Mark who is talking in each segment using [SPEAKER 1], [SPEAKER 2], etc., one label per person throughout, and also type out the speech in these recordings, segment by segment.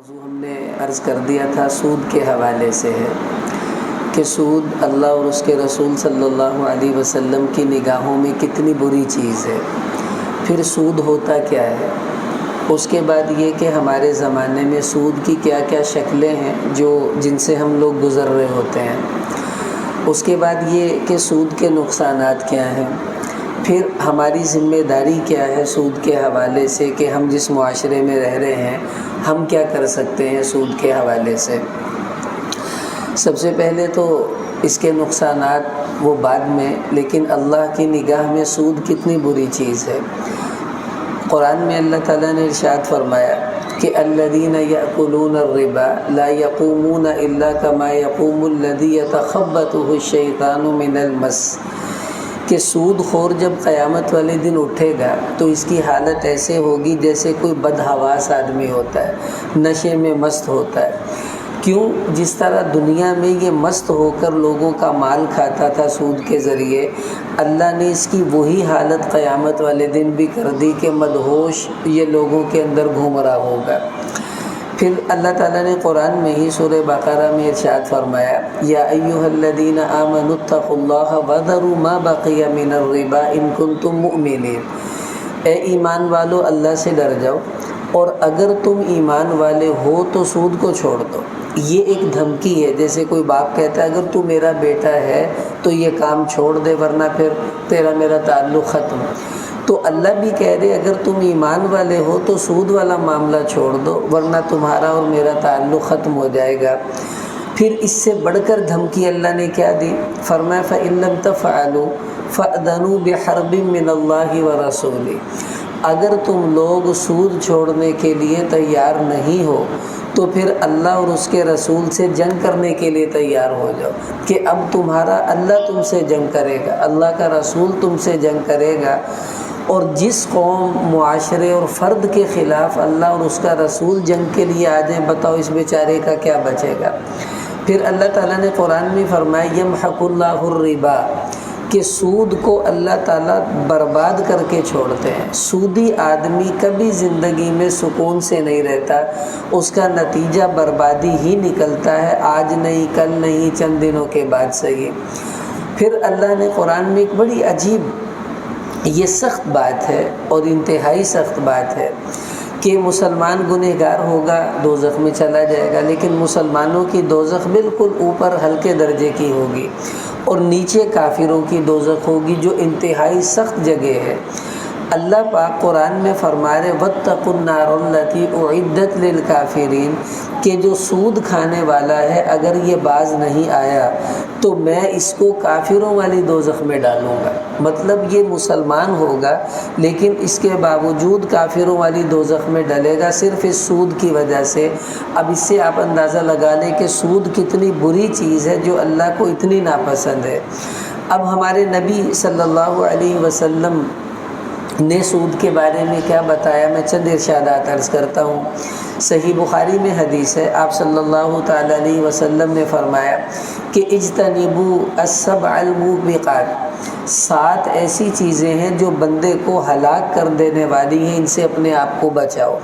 [SPEAKER 1] موضوع ہم نے عرض کر دیا تھا سود کے حوالے سے ہے کہ سود اللہ اور اس کے رسول صلی اللہ علیہ وسلم کی نگاہوں میں کتنی بری چیز ہے۔ پھر سود ہوتا کیا ہے، اس کے بعد یہ کہ ہمارے زمانے میں سود کی کیا کیا شکلیں ہیں جن سے ہم لوگ گزر رہے ہوتے ہیں، اس کے بعد یہ کہ سود کے نقصانات کیا ہیں، پھر ہماری ذمہ داری کیا ہے سود کے حوالے سے کہ ہم جس معاشرے میں رہ رہے ہیں ہم کیا کر سکتے ہیں سود کے حوالے سے۔ سب سے پہلے تو اس کے نقصانات وہ بعد میں، لیکن اللہ کی نگاہ میں سود کتنی بری چیز ہے۔ قرآن میں اللہ تعالیٰ نے ارشاد فرمایا کہ الذین یأکلون الربا لا یقومون الا کما یقوم الذی یتخبطہ الشیطان من المس، کہ سود خور جب قیامت والے دن اٹھے گا تو اس کی حالت ایسے ہوگی جیسے کوئی بدحواس آدمی ہوتا ہے، نشے میں مست ہوتا ہے۔ کیوں؟ جس طرح دنیا میں یہ مست ہو کر لوگوں کا مال کھاتا تھا سود کے ذریعے، اللہ نے اس کی وہی حالت قیامت والے دن بھی کر دی کہ مدہوش یہ لوگوں کے اندر گھوم رہا ہوگا۔ پھر اللہ تعالیٰ نے قرآن میں ہی سورہ بقرہ میں ارشاد فرمایا یا ایھا الذین آمنوا اتقوا اللہ وذروا ما بقی من الربا ان کنتم مؤمنین، اے ایمان والو اللہ سے ڈر جاؤ اور اگر تم ایمان والے ہو تو سود کو چھوڑ دو۔ یہ ایک دھمکی ہے، جیسے کوئی باپ کہتا ہے اگر تو میرا بیٹا ہے تو یہ کام چھوڑ دے ورنہ پھر تیرا میرا تعلق ختم۔ تو اللہ بھی کہہ رہے اگر تم ایمان والے ہو تو سود والا معاملہ چھوڑ دو ورنہ تمہارا اور میرا تعلق ختم ہو جائے گا۔ پھر اس سے بڑھ کر دھمکی اللہ نے کیا دی، فرمایا فَإِن لَّمْ تَفْعَلُوا فَأْذَنُوا بِحَرْبٍ مِّنَ اللَّهِ وَرَسُولِهِ، اگر تم لوگ سود چھوڑنے کے لیے تیار نہیں ہو تو پھر اللہ اور اس کے رسول سے جنگ کرنے کے لیے تیار ہو جاؤ، کہ اب تمہارا اللہ تم سے جنگ کرے گا، اللہ کا رسول تم سے جنگ کرے گا۔ اور جس قوم، معاشرے اور فرد کے خلاف اللہ اور اس کا رسول جنگ کے لیے آ جائیں، بتاؤ اس بیچارے کا کیا بچے گا۔ پھر اللہ تعالیٰ نے قرآن میں فرمایا یمحق اللہ الربا، کہ سود کو اللہ تعالیٰ برباد کر کے چھوڑتے ہیں۔ سودی آدمی کبھی زندگی میں سکون سے نہیں رہتا، اس کا نتیجہ بربادی ہی نکلتا ہے، آج نہیں کل نہیں چند دنوں کے بعد سے ہی۔ پھر اللہ نے قرآن میں ایک بڑی عجیب، یہ سخت بات ہے اور انتہائی سخت بات ہے کہ مسلمان گنہگار ہوگا دوزخ میں چلا جائے گا، لیکن مسلمانوں کی دوزخ بالکل اوپر ہلکے درجے کی ہوگی اور نیچے کافروں کی دوزخ ہوگی جو انتہائی سخت جگہ ہے۔ اللہ پاک قرآن میں فرما رہے وَاتَّقُوا النَّارَ الَّتِي أُعِدَّتْ لِلْكَافِرِينَ، کہ جو سود کھانے والا ہے اگر یہ باز نہیں آیا تو میں اس کو کافروں والی دوزخ میں ڈالوں گا۔ مطلب یہ مسلمان ہوگا لیکن اس کے باوجود کافروں والی دوزخ میں ڈلے گا صرف اس سود کی وجہ سے۔ اب اس سے آپ اندازہ لگا لیں کہ سود کتنی بری چیز ہے جو اللہ کو اتنی ناپسند ہے۔ اب ہمارے نبی صلی اللہ علیہ وسلم نے سود کے بارے میں کیا بتایا، میں چند ارشادات عرض کرتا ہوں۔ صحیح بخاری میں حدیث ہے، آپ صلی اللہ تعالیٰ علیہ وسلم نے فرمایا کہ اجتنبوا السبع الموبقات، 7 ایسی چیزیں ہیں جو بندے کو ہلاک کر دینے والی ہیں، ان سے اپنے آپ کو بچاؤ۔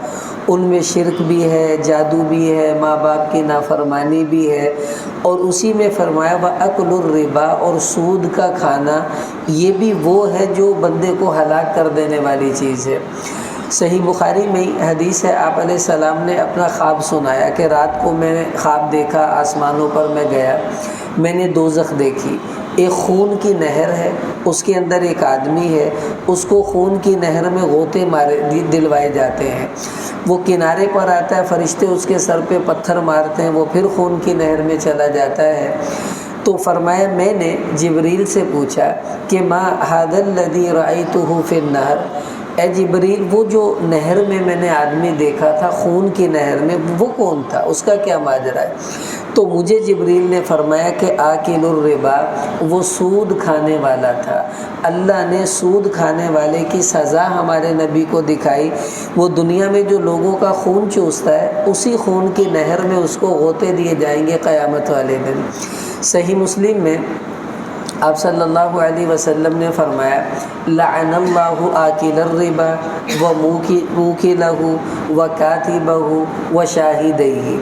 [SPEAKER 1] ان میں شرک بھی ہے، جادو بھی ہے، ماں باپ کی نافرمانی بھی ہے، اور اسی میں فرمایا وَأَكْلُ الرِّبَا، اور سود کا کھانا یہ بھی وہ ہے جو بندے کو ہلاک کر دینے والی چیز ہے۔ صحیح بخاری میں حدیث ہے، آپ علیہ السلام نے اپنا خواب سنایا کہ رات کو میں نے خواب دیکھا، آسمانوں پر میں گیا، میں نے دوزخ دیکھی، ایک خون کی نہر ہے، اس کے اندر ایک آدمی ہے، اس کو خون کی نہر میں غوطے دلوائے جاتے ہیں، وہ کنارے پر آتا ہے، فرشتے اس کے سر پہ پتھر مارتے ہیں، وہ پھر خون کی نہر میں چلا جاتا ہے۔ تو فرمایا میں نے جبریل سے پوچھا کہ ما ھذا الذی رأیتہ فی النہر، اے جبریل وہ جو نہر میں نے آدمی دیکھا تھا، خون کی نہر میں، وہ کون تھا، اس کا کیا ماجرا ہے؟ تو مجھے جبریل نے فرمایا کہ آکل الربا، وہ سود کھانے والا تھا۔ اللہ نے سود کھانے والے کی سزا ہمارے نبی کو دکھائی، وہ دنیا میں جو لوگوں کا خون چوستا ہے اسی خون کی نہر میں اس کو غوطے دیے جائیں گے قیامت والے دن۔ صحیح مسلم میں آپ صلی اللہ علیہ وسلم نے فرمایا لعن اللہ آکل الربا و موکلہ و کاتبہ و شاہدیہ،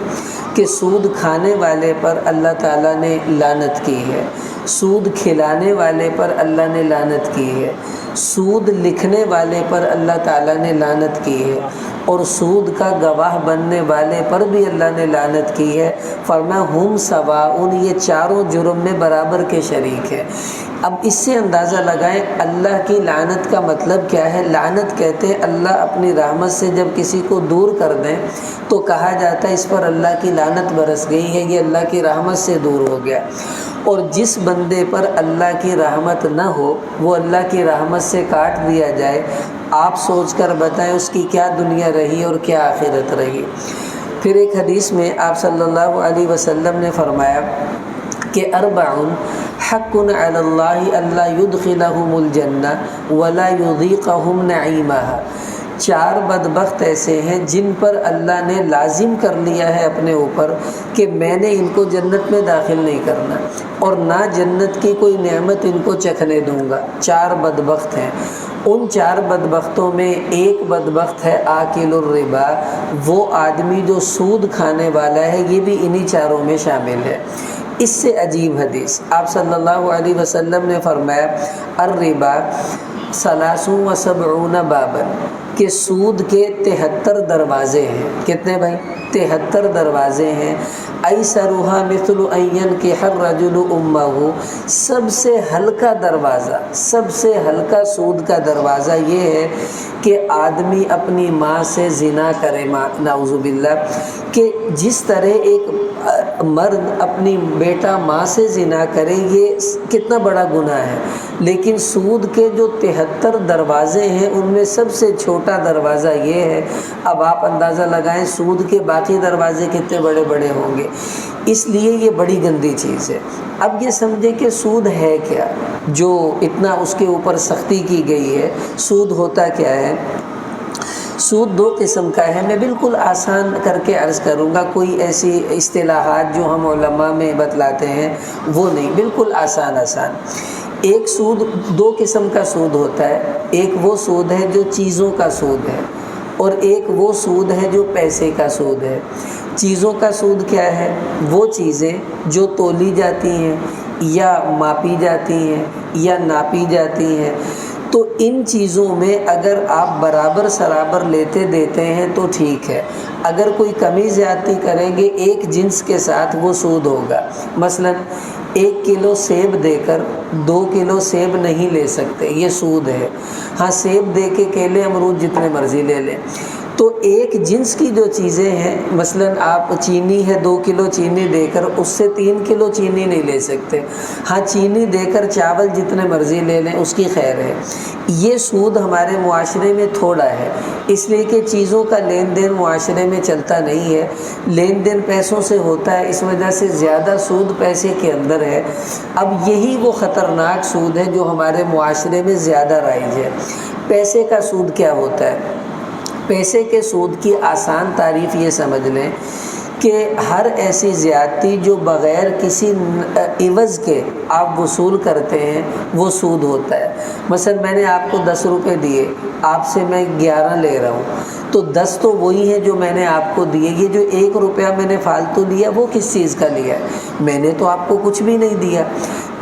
[SPEAKER 1] کہ سود کھانے والے پر اللہ تعالیٰ نے لعنت کی ہے، سود کھلانے والے پر اللہ نے لعنت کی ہے، سود لکھنے والے پر اللہ تعالیٰ نے لعنت کی ہے، اور سود کا گواہ بننے والے پر بھی اللہ نے لعنت کی ہے۔ فرمایا ہم سواء، یہ چاروں جرم میں برابر کے شریک ہے۔ اب اس سے اندازہ لگائیں اللہ کی لعنت کا مطلب کیا ہے۔ لعنت کہتے ہیں اللہ اپنی رحمت سے جب کسی کو دور کر دیں تو کہا جاتا ہے اس پر اللہ کی لعنت برس گئی ہے، یہ اللہ کی رحمت سے دور ہو گیا۔ اور جس بندے پر اللہ کی رحمت نہ ہو وہ اللہ کی رحمت سے کاٹ دیا جائے، آپ سوچ کر بتائیں اس کی کیا دنیا رہی اور کیا آخرت رہی۔ پھر ایک حدیث میں آپ صلی اللہ علیہ وسلم نے فرمایا کہ اربعٌ حق علی اللہ الا یدخلہم الجنہ ولا یذیقہم نعیمہا، چار بدبخت ایسے ہیں جن پر اللہ نے لازم کر لیا ہے اپنے اوپر کہ میں نے ان کو جنت میں داخل نہیں کرنا اور نہ جنت کی کوئی نعمت ان کو چکھنے دوں گا۔ چار بدبخت ہیں، ان چار بدبختوں میں ایک بدبخت ہے آکل الربا، وہ آدمی جو سود کھانے والا ہے، یہ بھی انہی چاروں میں شامل ہے۔ اس سے عجیب حدیث آپ صلی اللہ علیہ وسلم نے فرمایا الربا 73 بابا، کہ سود کے 73 دروازے ہیں۔ کتنے بھائی؟ 73 دروازے ہیں۔ ایسرھا مثل ان ينكح الرجل امہ، سب سے ہلکا دروازہ، سب سے ہلکا سود کا دروازہ یہ ہے کہ آدمی اپنی ماں سے زنا کرے، نعوذ باللہ، کہ جس طرح ایک مرد اپنی بیٹا ماں سے زنا کرے یہ کتنا بڑا گناہ ہے، لیکن سود کے جو 73 دروازے ہیں ان میں سب سے چھوٹا دروازہ یہ ہے۔ اب آپ اندازہ لگائیں سود کے باقی دروازے کتنے بڑے بڑے ہوں گے، اس لیے یہ بڑی گندی چیز ہے۔ اب یہ سمجھے کہ سود ہے کیا جو اتنا اس کے اوپر سختی کی گئی ہے۔ سود ہوتا کیا ہے؟ سود 2 قسم کا ہے، میں بالکل آسان کر کے عرض کروں گا، کوئی ایسی اصطلاحات جو ہم علماء میں بتلاتے ہیں وہ نہیں، بالکل آسان۔ ایک سود 2 قسم کا سود ہوتا ہے، ایک وہ سود ہے جو چیزوں کا سود ہے اور ایک وہ سود ہے جو پیسے کا سود ہے۔ چیزوں کا سود کیا ہے؟ وہ چیزیں جو تولی جاتی ہیں یا ماپی جاتی ہیں یا ناپی جاتی ہیں، تو ان چیزوں میں اگر آپ برابر سرابر لیتے دیتے ہیں تو ٹھیک ہے، اگر کوئی کمی زیادتی کریں گے ایک جنس کے ساتھ وہ سود ہوگا۔ مثلا 1 کلو سیب دے کر 2 کلو سیب نہیں لے سکتے، یہ سود ہے۔ ہاں سیب دے کے کیلے امرود جتنے مرضی لے لیں۔ تو ایک جنس کی جو چیزیں ہیں، مثلا آپ چینی ہے 2 کلو چینی دے کر اس سے 3 کلو چینی نہیں لے سکتے، ہاں چینی دے کر چاول جتنے مرضی لے لیں اس کی خیر ہے۔ یہ سود ہمارے معاشرے میں تھوڑا ہے، اس لیے کہ چیزوں کا لین دین معاشرے میں چلتا نہیں ہے، لین دین پیسوں سے ہوتا ہے، اس وجہ سے زیادہ سود پیسے کے اندر ہے۔ اب یہی وہ خطرناک سود ہے جو ہمارے معاشرے میں زیادہ رائج ہے۔ پیسے کا سود کیا ہوتا ہے؟ پیسے کے سود کی آسان تعریف یہ سمجھ لیں کہ ہر ایسی زیادتی جو بغیر کسی عوض کے آپ وصول کرتے ہیں وہ سود ہوتا ہے۔ مثلا میں نے آپ کو 10 روپے دیے، آپ سے میں 11 لے رہا ہوں، تو 10 تو وہی ہے جو میں نے آپ کو دیے، یہ جو 1 روپیہ میں نے فالتو لیا وہ کس چیز کا لیا ہے؟ میں نے تو آپ کو کچھ بھی نہیں دیا۔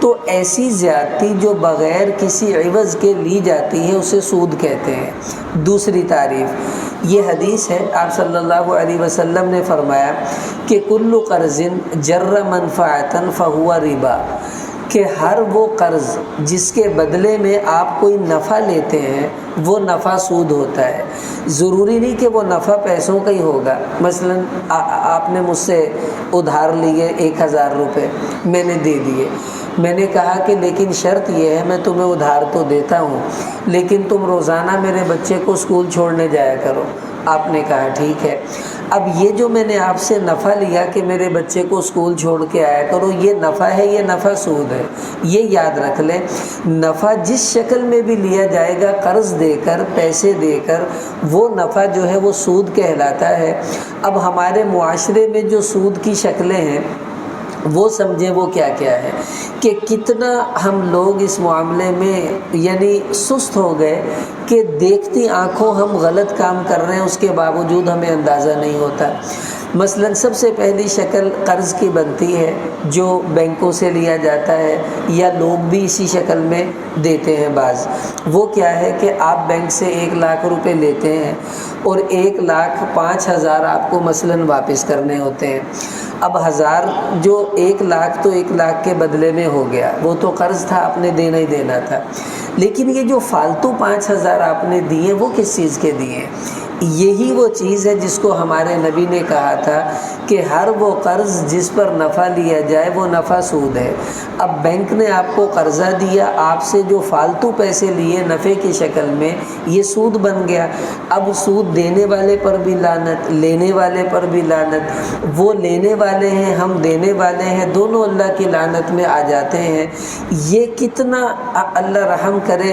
[SPEAKER 1] تو ایسی زیادتی جو بغیر کسی عوض کے لی جاتی ہے اسے سود کہتے ہیں۔ دوسری تعریف یہ حدیث ہے، آپ صلی اللہ علیہ وسلم نے فرمایا کہ کل قرض جر منفعۃ فہو ربا، کہ ہر وہ قرض جس کے بدلے میں آپ کوئی نفع لیتے ہیں وہ نفع سود ہوتا ہے۔ ضروری نہیں کہ وہ نفع پیسوں کا ہی ہوگا۔ مثلا آپ نے مجھ سے ادھار لیے 1000 روپے، میں نے دے دیے، میں نے کہا کہ لیکن شرط یہ ہے میں تمہیں ادھار تو دیتا ہوں لیکن تم روزانہ میرے بچے کو اسکول چھوڑنے جایا کرو۔ آپ نے کہا ٹھیک ہے۔ اب یہ جو میں نے آپ سے نفع لیا کہ میرے بچے کو اسکول چھوڑ کے آیا کرو، یہ نفع ہے، یہ نفع سود ہے۔ یہ یاد رکھ لیں، نفع جس شکل میں بھی لیا جائے گا، قرض دے کر، پیسے دے کر، وہ نفع جو ہے وہ سود کہلاتا ہے۔ اب ہمارے معاشرے میں جو سود کی شکلیں ہیں وہ سمجھیں وہ کیا کیا ہے، کہ کتنا ہم لوگ اس معاملے میں یعنی سست ہو گئے کہ دیکھتی آنکھوں ہم غلط کام کر رہے ہیں، اس کے باوجود ہمیں اندازہ نہیں ہوتا۔ مثلا سب سے پہلی شکل قرض کی بنتی ہے جو بینکوں سے لیا جاتا ہے، یا لوگ بھی اسی شکل میں دیتے ہیں بعض۔ وہ کیا ہے کہ آپ بینک سے 1,00,000 روپے لیتے ہیں اور 1,05,000 آپ کو مثلا واپس کرنے ہوتے ہیں۔ اب 1000 جو 1,00,000 تو 1,00,000 کے بدلے میں ہو گیا، وہ تو قرض تھا، آپ نے دینا ہی دینا تھا، لیکن یہ جو فالتو 5,000 آپ نے دیے وہ کس چیز کے دیے؟ یہی وہ چیز ہے جس کو ہمارے نبی نے کہا تھا کہ ہر وہ قرض جس پر نفع لیا جائے وہ نفع سود ہے۔ اب بینک نے آپ کو قرضہ دیا، آپ سے جو فالتو پیسے لیے نفع کی شکل میں، یہ سود بن گیا۔ اب سود دینے والے پر بھی لعنت، لینے والے پر بھی لعنت، وہ لینے والے ہیں ہم دینے والے ہیں، دونوں اللہ کی لعنت میں آ جاتے ہیں۔ یہ کتنا اللہ رحم کرے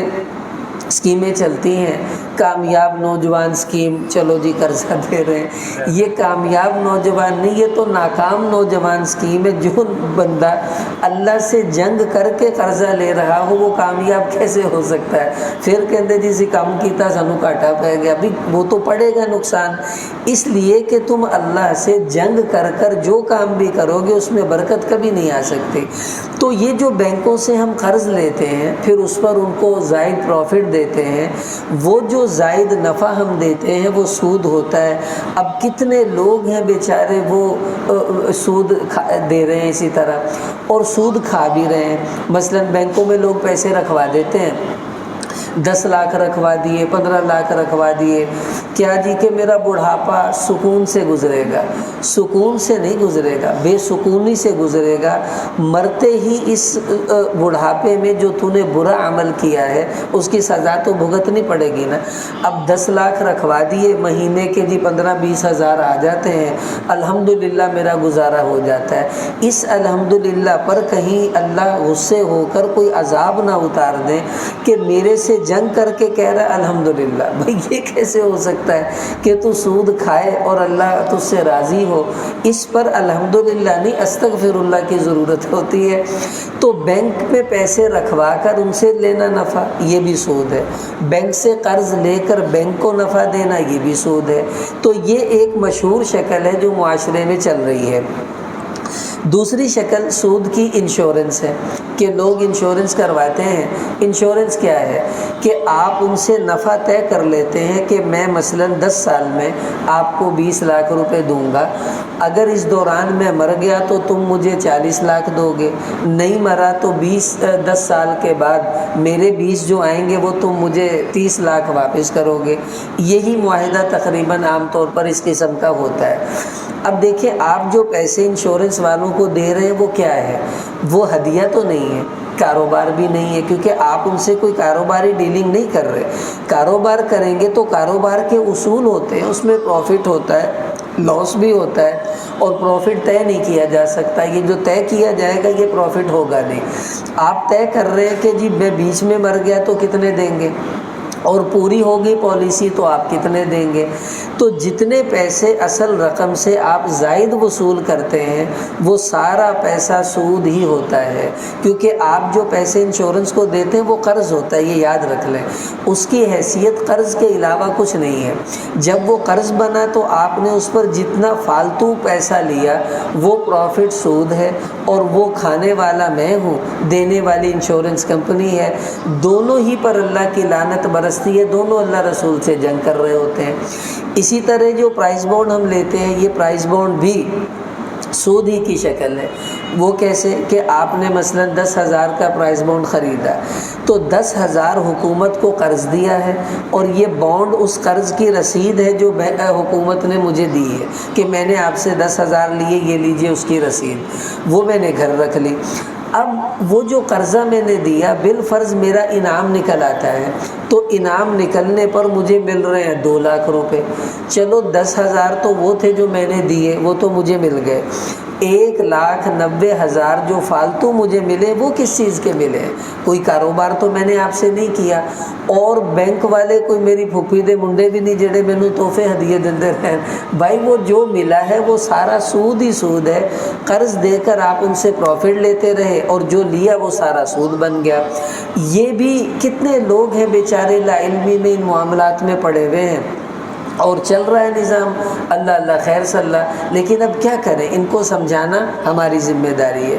[SPEAKER 1] اسکیمیں چلتی ہیں، کامیاب نوجوان اسکیم، چلو جی قرضہ دے رہے ہیں، یہ کامیاب نوجوان نہیں، یہ تو ناکام نوجوان اسکیم ہے۔ جو بندہ اللہ سے جنگ کر کے قرضہ لے رہا ہو وہ کامیاب کیسے ہو سکتا ہے؟ پھر کہتے جیسے کام کیتا سانو گھاٹا پہ گیا، بھی وہ تو پڑے گا نقصان، اس لیے کہ تم اللہ سے جنگ کر کر جو کام بھی کرو گے اس میں برکت کبھی نہیں آ سکتی۔ تو یہ جو بینکوں سے ہم قرض لیتے ہیں پھر اس پر ان کو زائد پروفٹ دیتے ہیں، وہ جو زائد نفع ہم دیتے ہیں وہ سود ہوتا ہے۔ اب کتنے لوگ ہیں بیچارے وہ سود دے رہے ہیں اسی طرح، اور سود کھا بھی رہے ہیں۔ مثلا بینکوں میں لوگ پیسے رکھوا دیتے ہیں، 10 لاکھ رکھوا دیے، 15 لاکھ رکھوا دیے، کیا جی کہ میرا بڑھاپا سکون سے گزرے گا؟ سکون سے نہیں گزرے گا، بے سکونی سے گزرے گا۔ مرتے ہی اس بڑھاپے میں جو تو نے برا عمل کیا ہے اس کی سزا تو بھگتنی پڑے گی نا۔ اب 10 لاکھ رکھوا دیے، مہینے کے جی 15-20 ہزار آ جاتے ہیں، الحمدللہ میرا گزارا ہو جاتا ہے۔ اس الحمدللہ پر کہیں اللہ غصے ہو کر کوئی عذاب نہ اتار دیں کہ میرے سے جنگ کر کے کہہ رہا ہے الحمدللہ۔ بھئی یہ کیسے ہو سکتا ہے کہ تو سود کھائے اور اللہ تجھ سے راضی ہو؟ اس پر الحمدللہ نہیں استغفر اللہ کی ضرورت ہوتی ہے۔ تو بینک میں پیسے رکھوا کر ان سے لینا نفع، یہ بھی سود ہے۔ بینک سے قرض لے کر بینک کو نفع دینا، یہ بھی سود ہے۔ تو یہ ایک مشہور شکل ہے جو معاشرے میں چل رہی ہے۔ دوسری شکل سود کی انشورنس ہے کہ لوگ انشورنس کرواتے ہیں۔ انشورنس کیا ہے کہ آپ ان سے نفع طے کر لیتے ہیں کہ میں مثلا 10 سال میں آپ کو 20 لاکھ روپے دوں گا، اگر اس دوران میں مر گیا تو تم مجھے 40 لاکھ دو گے، نہیں مرا تو 10 سال کے بعد میرے 20 جو آئیں گے وہ تم مجھے 30 لاکھ واپس کرو گے۔ یہی معاہدہ تقریباً عام طور پر اس قسم کا ہوتا ہے۔ اب دیکھیں آپ جو پیسے انشورنس والوں کو دے رہے ہیں وہ کیا ہے؟ وہ ہدیہ تو نہیں ہے، کاروبار بھی نہیں ہے، کیونکہ آپ ان سے کوئی کاروباری ڈیلنگ نہیں کر رہے۔ کاروبار کریں گے تو کاروبار کے اصول ہوتے ہیں، اس میں پروفٹ ہوتا ہے، لاس بھی ہوتا ہے، اور پروفٹ طے نہیں کیا جا سکتا۔ یہ جو طے کیا جائے گا یہ پروفٹ ہوگا نہیں۔ آپ طے کر رہے ہیں کہ جی میں بیچ میں مر گیا تو کتنے دیں گے، اور پوری ہوگی پالیسی تو آپ کتنے دیں گے۔ تو جتنے پیسے اصل رقم سے آپ زائد وصول کرتے ہیں وہ سارا پیسہ سود ہی ہوتا ہے، کیونکہ آپ جو پیسے انشورنس کو دیتے ہیں وہ قرض ہوتا ہے، یہ یاد رکھ لیں۔ اس کی حیثیت قرض کے علاوہ کچھ نہیں ہے۔ جب وہ قرض بنا تو آپ نے اس پر جتنا فالتو پیسہ لیا وہ پروفٹ سود ہے، اور وہ کھانے والا میں ہوں، دینے والی انشورنس کمپنی ہے۔ دونوں ہی پر اللہ کی لعنت برستی ہے، دونوں اللہ رسول سے جنگ کر رہے ہوتے ہیں۔ اسی طرح جو پرائز بانڈ ہم لیتے ہیں، یہ پرائز بانڈ بھی سود ہی کی شکل ہے۔ وہ کیسے کہ آپ نے مثلا 10,000 کا پرائز بانڈ خریدا تو 10,000 حکومت کو قرض دیا ہے، اور یہ بانڈ اس قرض کی رسید ہے جو حکومت نے مجھے دی ہے کہ میں نے آپ سے 10,000 لیے، یہ لیجئے اس کی رسید، وہ میں نے گھر رکھ لی۔ اب وہ جو قرضہ میں نے دیا بالفرض میرا انعام نکل آتا ہے، تو انعام نکلنے پر مجھے مل رہے ہیں 2 لاکھ روپے۔ چلو 10,000 تو وہ تھے جو میں نے دیے، وہ تو مجھے مل گئے۔ 1,90,000 جو فالتو مجھے ملے وہ کس چیز کے ملے ہیں؟ کوئی کاروبار تو میں نے آپ سے نہیں کیا، اور بینک والے کوئی میری پھوپھی دے منڈے بھی نہیں جڑے مینوں تحفے ہدیے دیندے رہے۔ بھائی وہ جو ملا ہے وہ سارا سود ہی سود ہے، قرض دے کر آپ ان سے پروفٹ لیتے رہے اور جو لیا وہ سارا سود بن گیا۔ یہ بھی کتنے لوگ ہیں بیچارے لا علمی میں ان معاملات میں پڑے ہوئے ہیں، اور چل رہا ہے نظام، اللہ اللہ خیر صلی اللہ، لیکن اب کیا کریں، ان کو سمجھانا ہماری ذمہ داری ہے۔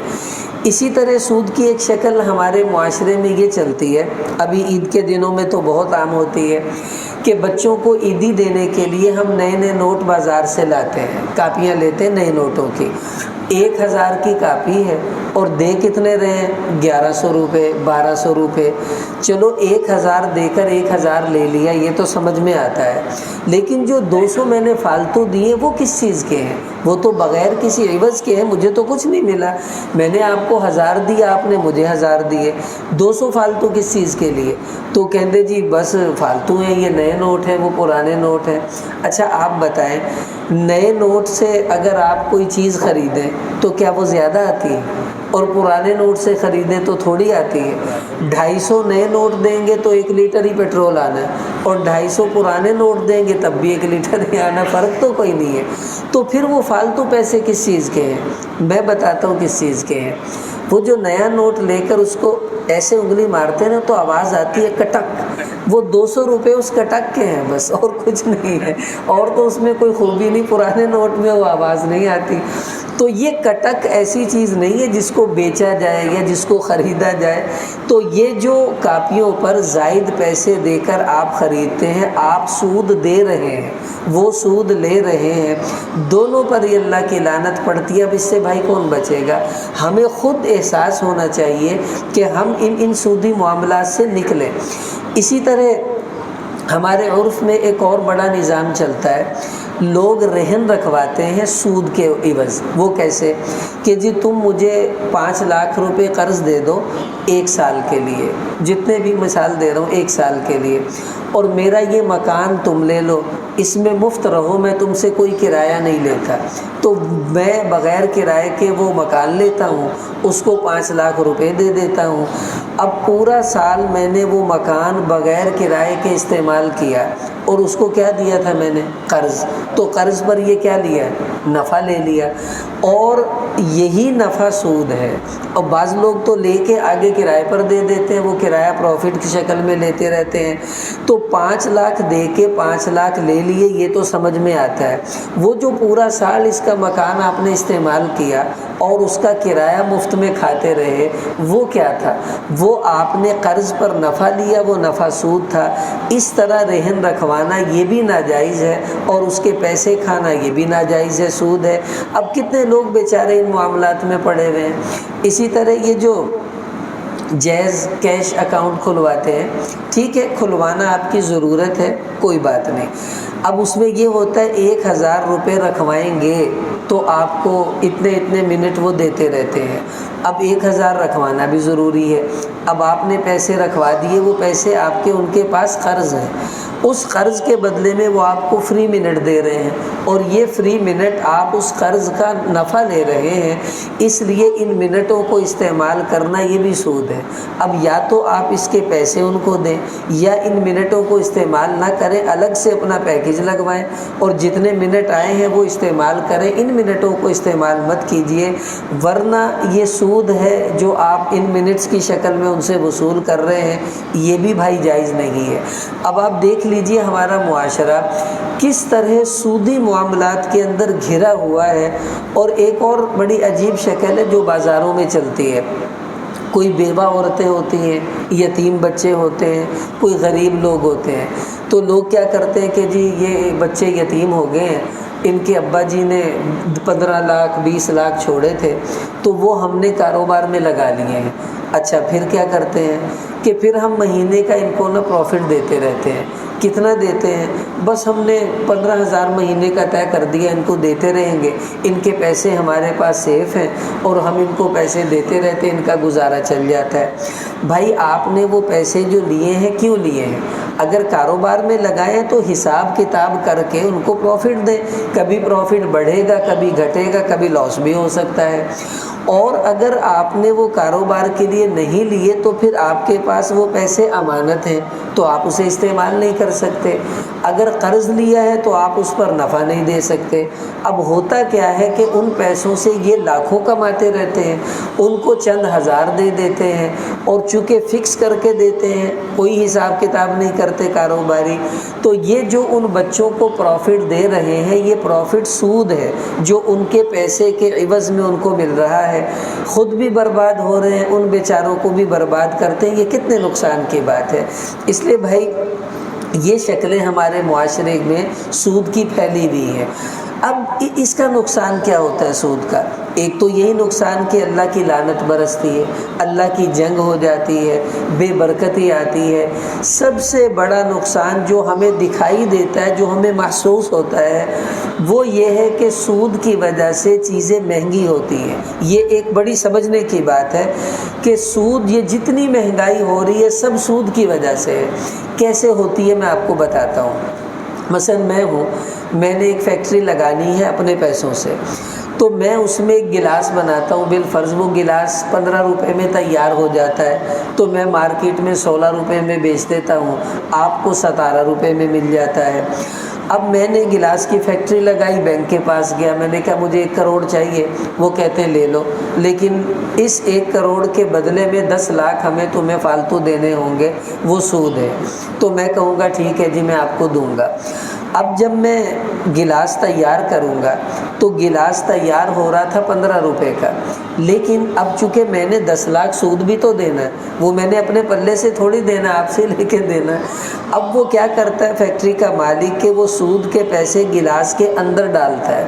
[SPEAKER 1] اسی طرح سود کی ایک شکل ہمارے معاشرے میں یہ چلتی ہے، ابھی عید کے دنوں میں تو بہت عام ہوتی ہے کہ بچوں کو عیدی دینے کے لیے ہم نئے نئے نوٹ بازار سے لاتے ہیں، کاپیاں لیتے ہیں نئے نوٹوں کی، 1,000 کی کاپی ہے اور دے کتنے رہے ہیں؟ 1,100 روپے، 1,200 روپے۔ چلو 1,000 دے کر 1,000 لے لیا، یہ تو سمجھ میں آتا ہے، لیکن جو 200 میں نے فالتو دیے وہ کس چیز کے ہیں؟ وہ تو بغیر کسی عوض کے ہیں، مجھے تو کچھ نہیں ملا، میں نے آپ کو 1,000 دیا، آپ نے مجھے 1,000 دیے، 200 فالتو کس چیز کے لیے؟ تو کہندے جی بس فالتو ہیں، یہ نئے نوٹ ہیں، وہ پرانے نوٹ ہیں۔ اچھا آپ بتائیں، نئے نوٹ سے اگر آپ کوئی چیز خریدیں تو کیا وہ زیادہ آتی ہے؟ اور پرانے نوٹ سے خریدیں تو تھوڑی آتی ہے۔ 250 نئے نوٹ دیں گے تو 1 لیٹر ہی پیٹرول آنا ہے، اور 250 پرانے نوٹ دیں گے تب بھی 1 لیٹر ہی آنا، فرق تو کوئی نہیں ہے۔ تو پھر وہ فالتو پیسے کس چیز کے ہیں؟ میں بتاتا ہوں کس چیز کے ہیں۔ وہ جو نیا نوٹ لے کر اس کو ایسے انگلی مارتے ہیں نا تو آواز آتی ہے کٹک، وہ 200 روپے اس کٹک کے ہیں بس، اور کچھ نہیں ہے، اور تو اس میں کوئی خوبی نہیں، پرانے نوٹ میں وہ آواز نہیں آتی۔ تو یہ کٹک ایسی چیز نہیں ہے جس کو بیچا جائے یا جس کو خریدا جائے۔ تو یہ جو کاپیوں پر زائد پیسے دے کر آپ خریدتے ہیں، آپ سود دے رہے ہیں، وہ سود لے رہے ہیں، دونوں پر یہ اللہ کی لعنت پڑتی ہے۔ اب اس سے بھائی کون بچے گا؟ ہمیں خود احساس ہونا چاہیے کہ ہم ان سودی معاملات سے نکلیں۔ اسی طرح ہمارے عرف میں ایک اور بڑا نظام چلتا ہے، لوگ رہن رکھواتے ہیں سود کے عوض۔ وہ کیسے کہ جی تم مجھے 5 لاکھ روپے قرض دے دو 1 سال کے لیے، جتنے بھی مثال دے رہا ہوں 1 سال کے لیے، اور میرا یہ مکان تم لے لو، اس میں مفت رہو، میں تم سے کوئی کرایہ نہیں لیتا۔ تو میں بغیر کرائے کے وہ مکان لیتا ہوں، اس کو 5 لاکھ روپے دے دیتا ہوں۔ اب پورا سال میں نے وہ مکان بغیر کرائے کے استعمال کیا، اور اس کو کیا دیا تھا میں نے؟ قرض۔ تو قرض پر یہ کیا لیا؟ نفع لے لیا، اور یہی نفع سود ہے۔ اور بعض لوگ تو لے کے آگے کرائے پر دے دیتے ہیں، وہ کرایہ پروفٹ کی شکل میں لیتے رہتے ہیں۔ تو 5 لاکھ دے کے 5 لاکھ لے لیے، یہ تو سمجھ میں آتا ہے۔ وہ جو پورا سال اس کا مکان آپ نے استعمال کیا اور اس کا کرایہ مفت میں کھاتے رہے، وہ کیا تھا؟ وہ آپ نے قرض پر نفع لیا، وہ نفع سود تھا۔ اس طرح رہن رکھوانا یہ بھی ناجائز ہے، اور اس کے پیسے کھانا یہ بھی ناجائز ہے، سود ہے۔ اب کتنے لوگ بیچارے ان معاملات میں پڑے ہوئے ہیں۔ اسی طرح یہ جو جائز کیش اکاؤنٹ کھلواتے ہیں، ٹھیک ہے کھلوانا آپ کی ضرورت ہے، کوئی بات نہیں۔ اب اس میں یہ ہوتا ہے 1,000 روپے رکھوائیں گے تو آپ کو اتنے منٹ وہ دیتے رہتے ہیں۔ اب 1,000 رکھوانا بھی ضروری ہے۔ اب آپ نے پیسے رکھوا دیے، وہ پیسے آپ کے ان کے پاس قرض ہیں، اس قرض کے بدلے میں وہ آپ کو فری منٹ دے رہے ہیں، اور یہ فری منٹ آپ اس قرض کا نفع لے رہے ہیں، اس لیے ان منٹوں کو استعمال کرنا یہ بھی سود ہے۔ اب یا تو آپ اس کے پیسے ان کو دیں، یا ان منٹوں کو استعمال نہ کریں، الگ سے اپنا پیکیج لگوائیں، اور جتنے منٹ آئے ہیں وہ استعمال کریں، ان منٹوں کو استعمال مت کیجیے، ورنہ یہ سود ہے جو آپ ان منٹس کی شکل میں ان سے وصول کر رہے ہیں، یہ بھی بھائی جائز نہیں ہے۔ اب آپ دیکھ لیجئے ہمارا معاشرہ کس طرح سودی معاملات کے اندر گھرا ہوا ہے، اور ایک اور بڑی عجیب شکل ہے جو بازاروں میں چلتی ہے۔ کوئی بیوہ عورتیں ہوتی ہیں، یتیم بچے ہوتے ہیں، کوئی غریب لوگ ہوتے ہیں، تو لوگ کیا کرتے ہیں کہ جی یہ بچے یتیم ہو گئے ہیں، ان کے ابا جی نے 15 لاکھ 20 لاکھ چھوڑے تھے، تو وہ ہم نے کاروبار میں لگا لیے ہیں۔ اچھا پھر کیا کرتے ہیں کہ پھر ہم مہینے کا ان کو نا پروفٹ دیتے رہتے ہیں. کتنا دیتے ہیں؟ بس ہم نے 15,000 مہینے کا طے کر دیا، ان کو دیتے رہیں گے، ان کے پیسے ہمارے پاس سیف ہیں اور ہم ان کو پیسے دیتے رہتے ہیں، ان کا گزارا چل جاتا ہے. بھائی آپ نے وہ پیسے جو لیے ہیں کیوں لیے ہیں؟ اگر کاروبار میں لگائیں تو حساب کتاب کر کے ان کو پروفٹ دیں. کبھی پروفٹ بڑھے گا، کبھی گھٹے گا، کبھی لاس بھی ہو سکتا ہے. اور اگر آپ نے وہ کاروبار کے لیے نہیں لیے تو پھر آپ کے پاس وہ پیسے امانت ہیں تو آپ اسے استعمال نہیں کر سکتے. اگر قرض لیا ہے تو آپ اس پر نفع نہیں دے سکتے. اب ہوتا کیا ہے کہ ان پیسوں سے یہ لاکھوں کماتے رہتے ہیں، ان کو چند ہزار دے دیتے ہیں اور چونکہ فکس کر کے دیتے ہیں، کوئی حساب کتاب نہیں کرتے کاروباری، تو یہ جو ان بچوں کو پروفٹ دے رہے ہیں یہ پروفٹ سود ہے جو ان کے پیسے کے عوض میں ان کو مل رہا ہے. خود بھی برباد ہو رہے ہیں، ان بیچاروں کو بھی برباد کرتے ہیں. یہ کتنے نقصان کی بات ہے. اس لیے بھائی یہ شکلیں ہمارے معاشرے میں سود کی پھیلی ہوئی ہیں. اب اس کا نقصان کیا ہوتا ہے سود کا؟ ایک تو یہی نقصان کہ اللہ کی لعنت برستی ہے، اللہ کی جنگ ہو جاتی ہے، بے برکتی آتی ہے. سب سے بڑا نقصان جو ہمیں دکھائی دیتا ہے، جو ہمیں محسوس ہوتا ہے، وہ یہ ہے کہ سود کی وجہ سے چیزیں مہنگی ہوتی ہیں. یہ ایک بڑی سمجھنے کی بات ہے کہ سود، یہ جتنی مہنگائی ہو رہی ہے سب سود کی وجہ سے ہے. کیسے ہوتی ہے میں آپ کو بتاتا ہوں. مثلا میں نے ایک فیکٹری لگانی ہے اپنے پیسوں سے، تو میں اس میں ایک گلاس بناتا ہوں. بالفرض وہ گلاس 15 روپے میں تیار ہو جاتا ہے تو میں مارکیٹ میں 16 روپے میں بیچ دیتا ہوں، آپ کو 17 روپے میں مل جاتا ہے. اب میں نے گلاس کی فیکٹری لگائی، بینک کے پاس گیا، میں نے کہا مجھے 1 کروڑ چاہیے. وہ کہتے ہیں لے لو، لیکن اس 1 کروڑ کے بدلے میں 10 لاکھ ہمیں تمہیں فالتو دینے ہوں گے، وہ سود ہے. تو میں کہوں گا ٹھیک ہے جی میں آپ کو دوں گا. اب جب میں گلاس تیار کروں گا تو گلاس تیار ہو رہا تھا 15 روپے کا، لیکن اب چونکہ میں نے 10 لاکھ سود بھی تو دینا ہے، وہ میں نے اپنے پلے سے تھوڑی دینا، آپ سے لے کے دینا ہے. اب وہ کیا کرتا ہے فیکٹری کا مالک کہ وہ سود کے پیسے گلاس کے اندر ڈالتا ہے.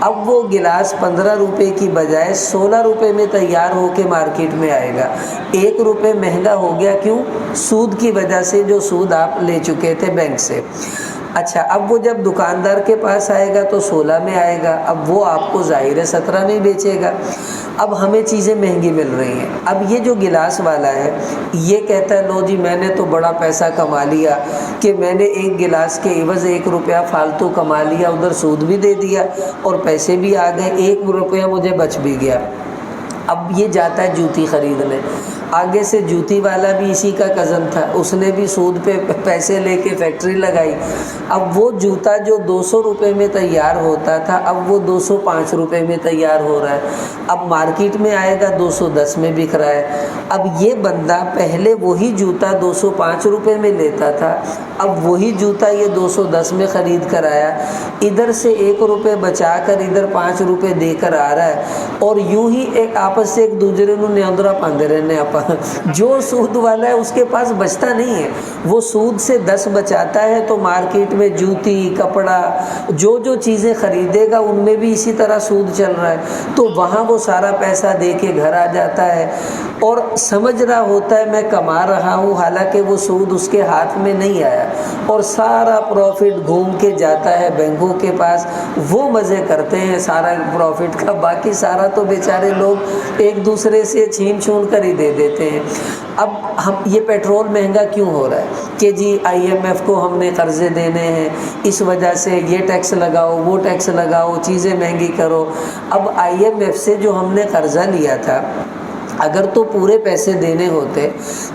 [SPEAKER 1] اب وہ گلاس 15 روپے کی بجائے 16 روپے میں تیار ہو کے مارکیٹ میں آئے گا. 1 روپے مہنگا ہو گیا. کیوں؟ سود کی وجہ سے، جو سود آپ لے چکے تھے بینک سے. اچھا اب وہ جب دکاندار کے پاس آئے گا تو 16 میں آئے گا، اب وہ آپ کو ظاہر ہے 17 میں بیچے گا. اب ہمیں چیزیں مہنگی مل رہی ہیں. اب یہ جو گلاس والا ہے یہ کہتا ہے لو جی میں نے تو بڑا پیسہ کما لیا کہ میں نے ایک گلاس کے عوض 1 روپیہ فالتو کما لیا، ادھر سود بھی دے دیا اور پیسے بھی آ گئے، 1 روپیہ مجھے بچ بھی گیا. اب یہ جاتا ہے جوتی خریدنے. آگے سے جوتی والا بھی اسی کا کزن تھا، اس نے بھی سود پہ پیسے لے کے فیکٹری لگائی. اب وہ جوتا جو 200 روپے میں تیار ہوتا تھا اب وہ 205 روپے میں تیار ہو رہا ہے. اب مارکیٹ میں آئے گا 210 میں بک رہا ہے. اب یہ بندہ پہلے وہی جوتا 205 روپے میں لیتا تھا، اب وہی جوتا یہ 210 میں خرید کر آیا، ادھر سے 1 روپے بچا کر ادھر 5 روپے دے کر آ رہا ہے، اور یوں ہی ایک آپس سے ایک دوسرے نو نیاندرا پاندے رہنے. جو سود والا ہے اس کے پاس بچتا نہیں ہے، وہ سود سے 10 بچاتا ہے تو مارکیٹ میں جوتی، کپڑا، جو چیزیں خریدے گا ان میں بھی اسی طرح سود چل رہا ہے، تو وہاں وہ سارا پیسہ دے کے گھر آ جاتا ہے اور سمجھ رہا ہوتا ہے میں کما رہا ہوں، حالانکہ وہ سود اس کے ہاتھ میں نہیں آیا، اور سارا پروفٹ گھوم کے جاتا ہے بینکوں کے پاس. وہ مزے کرتے ہیں سارا پروفٹ کا، باقی سارا تو بیچارے لوگ ایک دوسرے سے چھین چھون کر ہی دے دیتے ہیں. اب ہم یہ پیٹرول مہنگا کیوں ہو رہا ہے کہ جی IMF کو ہم نے قرضے دینے ہیں، اس وجہ سے یہ ٹیکس لگاؤ، وہ ٹیکس لگاؤ، چیزیں مہنگی کرو. اب IMF سے جو ہم نے قرضہ لیا تھا اگر تو پورے پیسے دینے ہوتے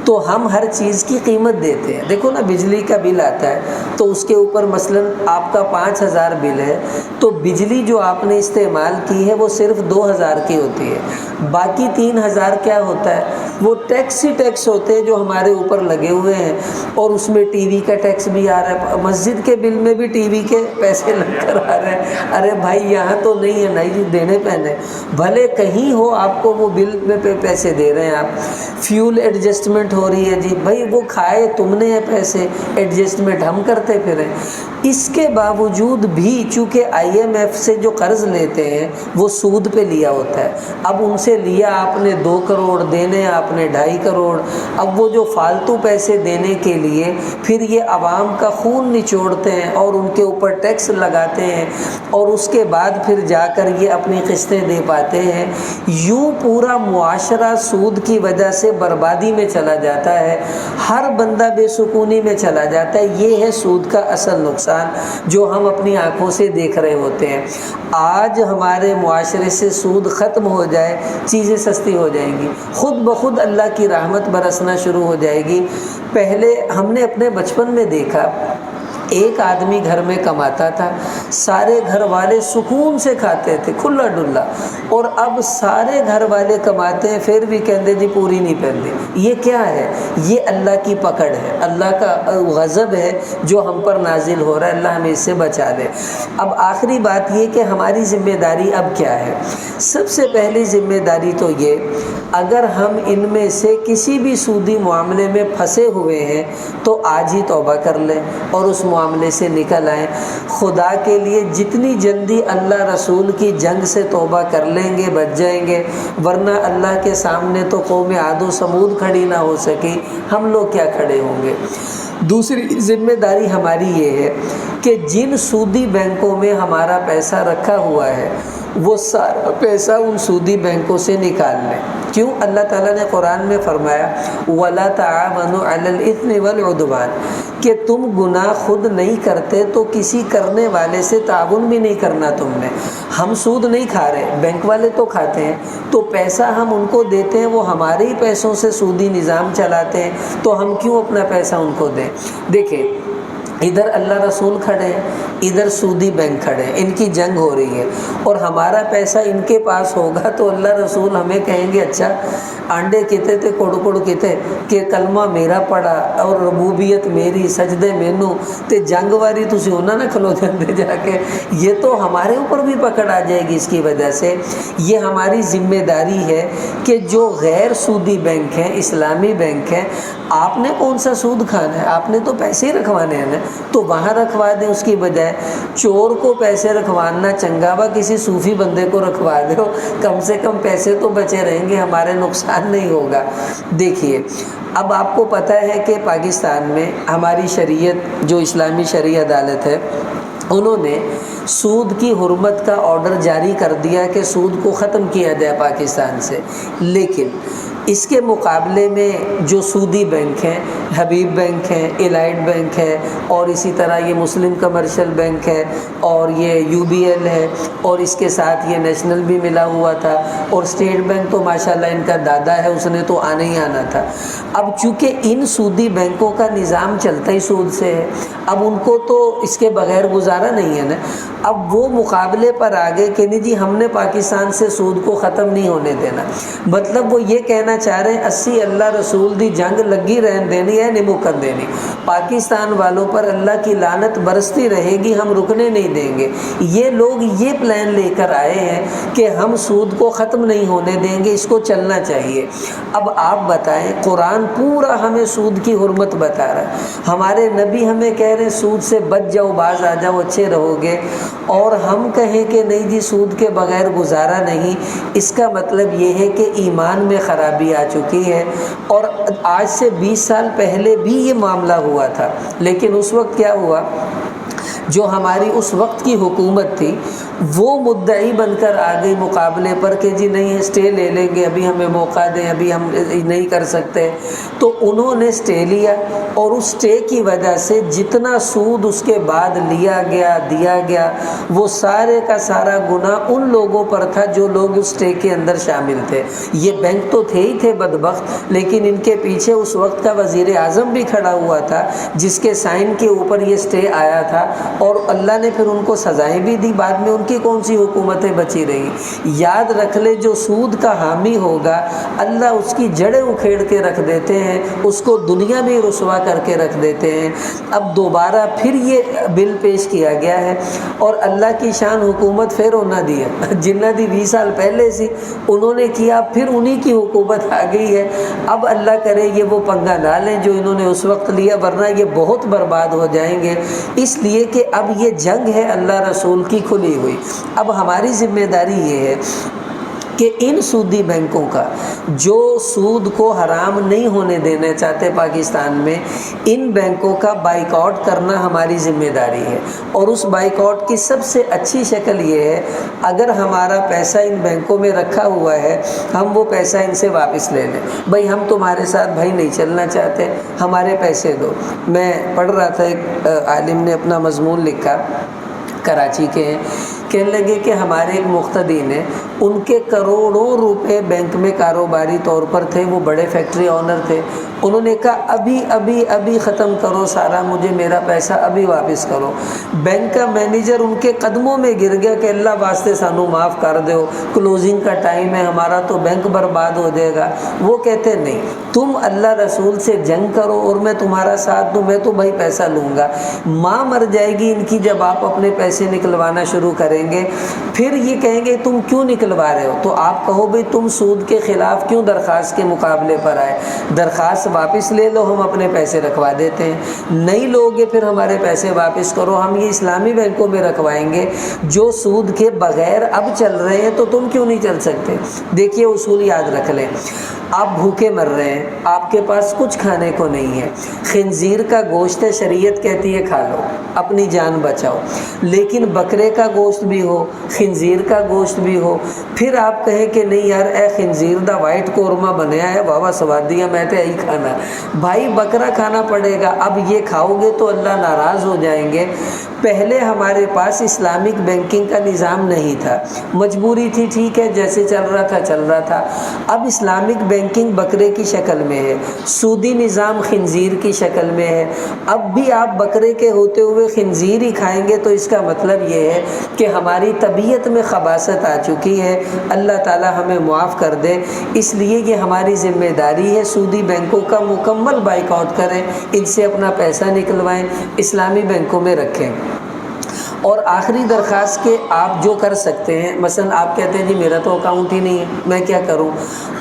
[SPEAKER 1] تو ہم ہر چیز کی قیمت دیتے ہیں. دیکھو نا بجلی کا بل آتا ہے تو اس کے اوپر مثلا آپ کا 5,000 بل ہے تو بجلی جو آپ نے استعمال کی ہے وہ صرف 2,000 کی ہوتی ہے، باقی 3,000 کیا ہوتا ہے؟ وہ ٹیکس ہی ٹیکس ہوتے ہیں جو ہمارے اوپر لگے ہوئے ہیں، اور اس میں ٹی وی کا ٹیکس بھی آ رہا ہے، مسجد کے بل میں بھی ٹی وی کے پیسے لگ کر آ رہے ہیں. ارے بھائی یہاں تو نہیں ہے، نہیں دینے پہنے، بھلے کہیں ہو آپ کو وہ بل میں پیسے دے رہے ہیں آپ، فیول ایڈجسٹمنٹ ہو رہی ہے جی، بھائی وہ کھائے تم نے ہیں پیسے، ایڈجسٹمنٹ ہم کرتے پھریں۔ اس کے باوجود بھی چونکہ IMF سے جو قرض لیتے ہیں وہ سود پہ لیا ہوتا ہے، اب ان سے لیا آپ نے 2 کروڑ، دینے آپ نے 2.5 کروڑ، اب وہ جو فالتو پیسے دینے کے لیے پھر یہ عوام کا خون نچوڑتے ہیں اور ان کے اوپر ٹیکس لگاتے ہیں، اور اس کے بعد پھر جا کر یہ اپنی قسطیں دے پاتے ہیں۔ یوں پورا معاشرہ سود کی وجہ سے بربادی میں چلا جاتا ہے، ہر بندہ بے سکونی میں چلا جاتا ہے۔ یہ ہے سود کا اصل نقصان جو ہم اپنی آنکھوں سے دیکھ رہے ہوتے ہیں۔ آج ہمارے معاشرے سے سود ختم ہو جائے، چیزیں سستی ہو جائیں گی، خود بخود اللہ کی رحمت برسنا شروع ہو جائے گی۔ پہلے ہم نے اپنے بچپن میں دیکھا، ایک آدمی گھر میں کماتا تھا، سارے گھر والے سکون سے کھاتے تھے کھلا ڈلا، اور اب سارے گھر والے کماتے ہیں پھر بھی کہتے جی پوری نہیں پہنتے۔ یہ کیا ہے؟ یہ اللہ کی پکڑ ہے، اللہ کا غضب ہے جو ہم پر نازل ہو رہا ہے، اللہ ہمیں اس سے بچا دے۔ اب آخری بات یہ کہ ہماری ذمہ داری اب کیا ہے؟ سب سے پہلی ذمہ داری تو یہ، اگر ہم ان میں سے کسی بھی سودی معاملے میں پھنسے ہوئے ہیں تو آج ہی توبہ کر لیں اور اس معاملے سے نکل آئیں۔ خدا کے لیے جتنی جلدی اللہ رسول کی جنگ سے توبہ کر لیں گے بچ جائیں گے، ورنہ اللہ کے سامنے تو قوم عاد و ثمود کھڑی نہ ہو سکی، ہم لوگ کیا کھڑے ہوں گے۔ دوسری ذمہ داری ہماری یہ ہے کہ جن سودی بینکوں میں ہمارا پیسہ رکھا ہوا ہے وہ سارا پیسہ ان سودی بینکوں سے نکال لیں۔ کیوں؟ اللہ تعالیٰ نے قرآن میں فرمایا وَلَا تَعَاوَنُوا عَلَى الْإِثْمِ وَالْعُدْوَانِ، کہ تم گناہ خود نہیں کرتے تو کسی کرنے والے سے تعاون بھی نہیں کرنا تم نے۔ ہم سود نہیں کھا رہے، بینک والے تو کھاتے ہیں، تو پیسہ ہم ان کو دیتے ہیں، وہ ہمارے ہی پیسوں سے سودی نظام چلاتے ہیں، تو ہم کیوں اپنا پیسہ ان کو دیں؟ دیکھیں، ادھر اللہ رسول کھڑے ہیں، ادھر سودی بینک کھڑے ہیں، ان کی جنگ ہو رہی ہے، اور ہمارا پیسہ ان کے پاس ہوگا تو اللہ رسول ہمیں کہیں گے اچھا آنڈے کتے تے کوڑ کوڑ کتے کہ کلمہ میرا پڑا اور ربوبیت میری، سجدے مینوں تے جنگ واری تسی انہاں نہ کھلو جاندے جا کے۔ یہ تو ہمارے اوپر بھی پکڑ آ جائے گی اس کی وجہ سے۔ یہ ہماری ذمہ داری ہے کہ جو غیر سودی بینک ہیں، اسلامی بینک ہیں، آپ نے کون سا سود کھانا ہے؟ آپ نے تو پیسے ہی رکھوانے ہیں نا، تو وہاں رکھوا دیں اس کی بجائے۔ چور کو پیسے رکھوانا چنگا وا کسی صوفی بندے کو رکھوا دو، کم سے کم پیسے تو بچے رہیں گے، ہمارے نقصان نہیں ہوگا۔ دیکھیے، اب آپ کو پتہ ہے کہ پاکستان میں ہماری شریعت جو اسلامی شرعی عدالت ہے، انہوں نے سود کی حرمت کا آرڈر جاری کر دیا کہ سود کو ختم کیا جائے پاکستان سے، لیکن اس کے مقابلے میں جو سودی بینک ہیں، حبیب بینک ہے، الائٹ بینک ہے، اور اسی طرح یہ مسلم کمرشل بینک ہے، اور یہ UBL ہے، اور اس کے ساتھ یہ نیشنل بھی ملا ہوا تھا، اور اسٹیٹ بینک تو ماشاءاللہ ان کا دادا ہے، اس نے تو آنا ہی آنا تھا۔ اب چونکہ ان سودی بینکوں کا نظام چلتا ہی سود سے ہے، اب ان کو تو اس کے بغیر گزارا نہیں ہے نا۔ اب وہ مقابلے پر آگے کہ نہیں جی ہم نے پاکستان سے سود کو ختم نہیں ہونے دینا، مطلب وہ یہ کہنا چاہ رہے ہیں 80 اللہ رسول دی جنگ لگی رہن دینی ہے، نہیں مکن دینی، پاکستان والوں پر اللہ کی لعنت برستی رہے گی، ہم رکنے نہیں دیں گے۔ یہ لوگ یہ پلان لے کر آئے ہیں کہ ہم سود کو ختم نہیں ہونے دیں گے، اس کو چلنا چاہیے۔ اب آپ بتائیں، قرآن پورا ہمیں سود کی حرمت بتا رہا ہے، ہمارے نبی ہمیں کہہ رہے ہیں سود سے بچ جاؤ، باز آ جاؤ، اچھے رہو گے، اور ہم کہیں کہ نہیں جی سود کے بغیر گزارا نہیں، اس کا مطلب یہ ہے کہ ایمان میں خرابی آ چکی ہے۔ اور آج سے 20 سال پہلے بھی یہ معاملہ ہوا تھا، لیکن اس وقت کیا ہوا، جو ہماری اس وقت کی حکومت تھی وہ مدعی بن کر آ گئی مقابلے پر کہ جی نہیں اسٹے لے لیں گے، ابھی ہمیں موقع دیں، ابھی ہم نہیں کر سکتے، تو انہوں نے اسٹے لیا، اور اس اسٹے کی وجہ سے جتنا سود اس کے بعد لیا گیا دیا گیا وہ سارے کا سارا گناہ ان لوگوں پر تھا جو لوگ اس اسٹے کے اندر شامل تھے۔ یہ بینک تو تھے ہی تھے بدبخت، لیکن ان کے پیچھے اس وقت کا وزیر اعظم بھی کھڑا ہوا تھا جس کے سائن کے اوپر یہ اسٹے آیا تھا، اور اللہ نے پھر ان کو سزائیں بھی دی، بعد میں ان کی کون سی حکومتیں بچی رہی۔ یاد رکھ لے جو سود کا حامی ہوگا اللہ اس کی جڑیں اکھیڑ کے رکھ دیتے ہیں، اس کو دنیا میں رسوا کر کے رکھ دیتے ہیں۔ اب دوبارہ پھر یہ بل پیش کیا گیا ہے اور اللہ کی شان حکومت پھر نہ دیا، جنہ دی 20 سال پہلے سی انہوں نے کیا، پھر انہی کی حکومت آ گئی ہے۔ اب اللہ کرے یہ وہ پنگا نہ لیں جو انہوں نے اس وقت لیا، ورنہ یہ بہت برباد ہو جائیں گے۔ اس لیے کہ اب یہ جنگ ہے اللہ رسول کی کھلی ہوئی۔ اب ہماری ذمہ داری یہ ہے کہ ان سودی بینکوں کا جو سود کو حرام نہیں ہونے دینا چاہتے پاکستان میں، ان بینکوں کا بائیکاٹ کرنا ہماری ذمہ داری ہے۔ اور اس بائیکاٹ کی سب سے اچھی شکل یہ ہے اگر ہمارا پیسہ ان بینکوں میں رکھا ہوا ہے ہم وہ پیسہ ان سے واپس لے لیں، بھائی ہم تمہارے ساتھ بھائی نہیں چلنا چاہتے، ہمارے پیسے دو۔ میں پڑھ رہا تھا ایک عالم نے اپنا مضمون لکھا، کراچی کے ہیں، کہنے لگے کہ ہمارے ایک مقتدی نے، ان کے کروڑوں روپے بینک میں کاروباری طور پر تھے، وہ بڑے فیکٹری آنر تھے، انہوں نے کہا ابھی ختم کرو سارا، مجھے میرا پیسہ ابھی واپس کرو۔ بینک کا مینیجر ان کے قدموں میں گر گیا کہ اللہ واسطے سانو معاف کر دو، کلوزنگ کا ٹائم ہے ہمارا تو بینک برباد ہو جائے گا۔ وہ کہتے نہیں، تم اللہ رسول سے جنگ کرو اور میں تمہارا ساتھ دوں، میں تو بھائی پیسہ لوں گا۔ ماں مر جائے گی ان کی جب آپ اپنے پیسے نکلوانا شروع کریں گے، پھر یہ کہیں گے تم کیوں نکلوا رہے ہو، تو آپ کہو بھئی تم سود کے خلاف کیوں درخواست کے مقابلے پر آئے، درخواست واپس لے لو، ہم اپنے پیسے رکھوا دیتے ہیں۔ نہیں لوگے پھر ہمارے پیسے واپس کرو، ہم یہ اسلامی بینکوں میں رکھوائیں گے جو سود کے بغیر اب چل رہے ہیں، تو تم کیوں نہیں چل سکتے۔ دیکھیے اصول یاد رکھ لیں، آپ بھوکے مر رہے ہیں، آپ کے پاس کچھ کھانے کو نہیں ہے، خنزیر کا گوشت ہے، شریعت کہتی ہے کھا لو، اپنی جان بچاؤ، لیکن بکرے کا گوشت بھی ہو، خنزیر کا گوشت بھی ہو، پھر آپ کہیں کہ نہیں یار اے خنزیر دا وائٹ قورمہ بنیا ہے واہ سوادیاں میں تے یہی کھانا، بھائی بکرا کھانا پڑے گا۔ اب یہ کھاؤ گے تو اللہ ناراض ہو جائیں گے۔ پہلے ہمارے پاس اسلامک بینکنگ کا نظام نہیں تھا، مجبوری تھی، ٹھیک ہے، جیسے چل رہا تھا چل رہا تھا۔ اب اسلامک بینکنگ بکرے کی شکل میں ہے، سودی نظام خنزیر کی شکل میں ہے۔ اب بھی آپ بکرے کے ہوتے ہوئے خنزیر ہی کھائیں گے تو اس کا مطلب یہ ہے کہ ہماری طبیعت میں خباثت آ چکی ہے، اللہ تعالی ہمیں معاف کر دے۔ اس لیے یہ ہماری ذمہ داری ہے سودی بینکوں کا مکمل بائیکاٹ کریں، ان سے اپنا پیسہ نکلوائیں، اسلامی بینکوں میں رکھیں۔ اور آخری درخواست کہ آپ جو کر سکتے ہیں، مثلا آپ کہتے ہیں جی میرا تو اکاؤنٹ ہی نہیں ہے، میں کیا کروں،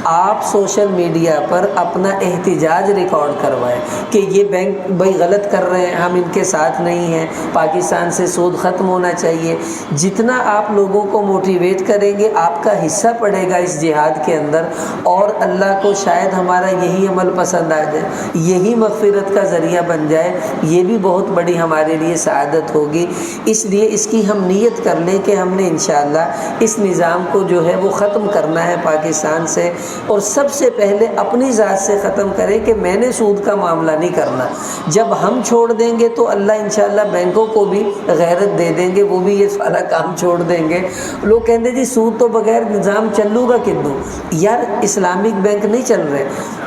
[SPEAKER 1] آپ سوشل میڈیا پر اپنا احتجاج ریکارڈ کروائیں کہ یہ بینک بھائی غلط کر رہے ہیں، ہم ان کے ساتھ نہیں ہیں، پاکستان سے سود ختم ہونا چاہیے۔ جتنا آپ لوگوں کو موٹیویٹ کریں گے آپ کا حصہ پڑے گا اس جہاد کے اندر، اور اللہ کو شاید ہمارا یہی عمل پسند آ جائے، یہی مغفرت کا ذریعہ بن جائے، یہ بھی بہت بڑی ہمارے لیے سعادت ہوگی۔ اس لیے اس کی ہم نیت کر لیں کہ ہم نے انشاءاللہ اس نظام کو جو ہے وہ ختم کرنا ہے پاکستان سے، اور سب سے پہلے اپنی ذات سے ختم کریں کہ میں نے سود کا معاملہ نہیں کرنا۔ جب ہم چھوڑ دیں گے تو اللہ انشاءاللہ بینکوں کو بھی غیرت دے دیں گے، وہ بھی یہ سارا کام چھوڑ دیں گے۔ لوگ کہتے ہیں جی سود تو بغیر نظام چلو گا کدوں، یار اسلامک بینک نہیں چل رہے۔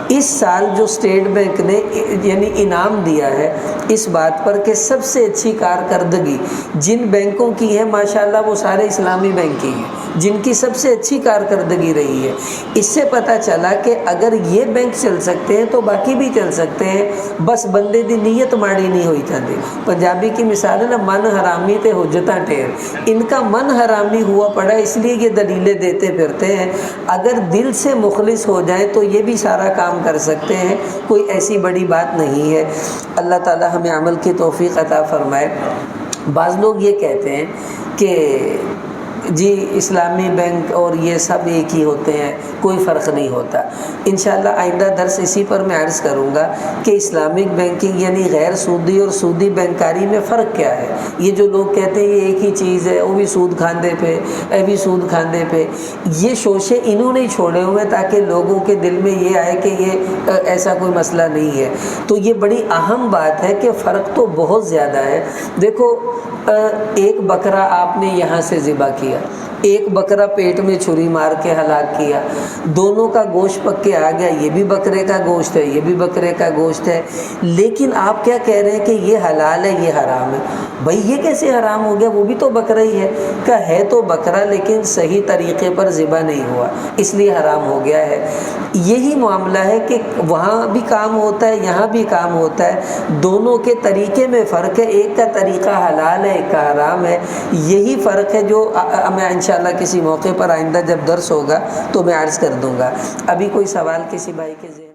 [SPEAKER 1] اس سال جو اسٹیٹ بینک نے یعنی انعام دیا ہے اس بات پر کہ سب سے اچھی کارکردگی جن بینکوں کی ہے ماشاءاللہ وہ سارے اسلامی بینک ہی ہیں جن کی سب سے اچھی کارکردگی رہی ہے۔ اس سے پتہ چلا کہ اگر یہ بینک چل سکتے ہیں تو باقی بھی چل سکتے ہیں، بس بندے دی نیت ماڑی نہیں ہوئی تھی۔ پنجابی کی مثال ہے نا، من حرامی تے حجتاں ٹھیر، ان کا من حرامی ہوا پڑا اس لیے یہ دلیلیں دیتے پھرتے ہیں۔ اگر دل سے مخلص ہو جائیں تو یہ بھی سارا کام کر سکتے ہیں، کوئی ایسی بڑی بات نہیں ہے۔ اللہ تعالی ہمیں عمل کی توفیق عطا فرمائے۔ بعض لوگ یہ کہتے ہیں کہ جی اسلامی بینک اور یہ سب ایک ہی ہوتے ہیں، کوئی فرق نہیں ہوتا۔ انشاءاللہ آئندہ درس اسی پر میں عرض کروں گا کہ اسلامک بینکنگ یعنی غیر سودی اور سودی بینکاری میں فرق کیا ہے۔ یہ جو لوگ کہتے ہیں یہ ایک ہی چیز ہے، وہ بھی سود کھاندے پہ اے بھی سود کھاندے پہ، یہ شوشے انہوں نے چھوڑے ہوئے تاکہ لوگوں کے دل میں یہ آئے کہ یہ ایسا کوئی مسئلہ نہیں ہے۔ تو یہ بڑی اہم بات ہے کہ فرق تو بہت زیادہ ہے۔ دیکھو ایک بکرا آپ نے یہاں سے ذبح کیا، ایک بکرا پیٹ میں چھری مار کے ہلاک کیا، دونوں کا گوشت پک کے آ گیا، یہ بھی بکرے کا گوشت ہے، یہ بھی بکرے کا گوشت ہے، لیکن آپ کیا کہہ رہے ہیں کہ یہ حلال ہے یہ حرام ہے؟ بھائی یہ کیسے حرام ہو گیا؟ وہ بھی تو بکرا ہی ہے۔ کہ ہے تو بکرا لیکن صحیح طریقے پر ذبح نہیں ہوا، اس لیے حرام ہو گیا ہے۔ یہی معاملہ ہے کہ وہاں بھی کام ہوتا ہے، یہاں بھی کام ہوتا ہے، دونوں کے طریقے میں فرق ہے، ایک کا طریقہ حلال ہے، ایک کا حرام ہے۔ یہی فرق ہے جو میں انشاءاللہ کسی موقع پر آئندہ جب درس ہوگا تو میں عرض کر دوں گا۔ ابھی کوئی سوال کسی بھائی کے ذہن